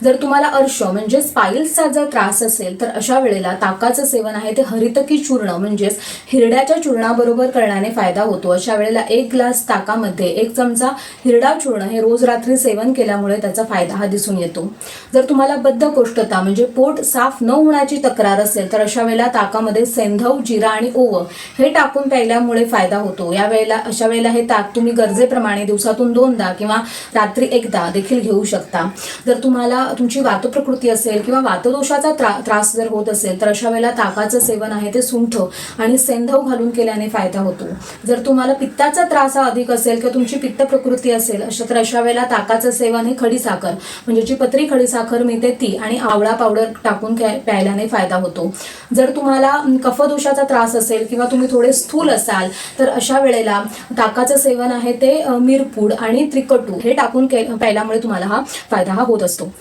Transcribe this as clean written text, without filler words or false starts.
जर तुम्हाला अर्श म्हणजे स्पाइल्सचा जर त्रास असेल तर अशा वेळेला ताकाचं सेवन आहे ते हरितकी चूर्ण म्हणजेच हिरड्याच्या चूर्णाबरोबर करण्याने फायदा होतो। अशा वेळेला 1 ग्लास ताकामध्ये 1 चमचा हिरडा चूर्ण हे रोज रात्री सेवन केल्यामुळे त्याचा फायदा हा दिसून येतो। जर तुम्हाला बद्धकोष्ठता म्हणजे पोट साफ न होण्याची तक्रार असेल तर अशा वेळेला ताकामध्ये सेंधव, जिरा आणि ओवा हे टाकून प्यायल्यामुळे फायदा होतो। अशा वेळेला हे ताक तुम्ही गरजेप्रमाणे दिवसातून 2दा किंवा रात्री 1दा देखील घेऊ शकता। जर तुम्हाला तुमची वातप्रकृती असेल किंवा वातदोषाचा त्रास जर होत असेल तर अशा वेळेला ताकाचं सेवन आहे ते सुंठ आणि सेंधव घालून केल्याने फायदा होतो। जर तुम्हाला पित्ताचा त्रास हा अधिक असेल किंवा तुमची पित्त प्रकृती असेल तर अशा वेळेला ताकाचं सेवन हे खडीसाखर म्हणजे जी पत्री खडीसाखर मिळते ती आणि आवळा पावडर टाकून प्यायल्याने फायदा होतो। जर तुम्हाला कफदोषाचा त्रास असेल किंवा तुम्ही थोडे स्थूल असाल तर अशा वेळेला ताकाचं सेवन आहे ते मिरपूड आणि त्रिकटू हे टाकून प्यायल्यामुळे तुम्हाला हा फायदा होत असतो।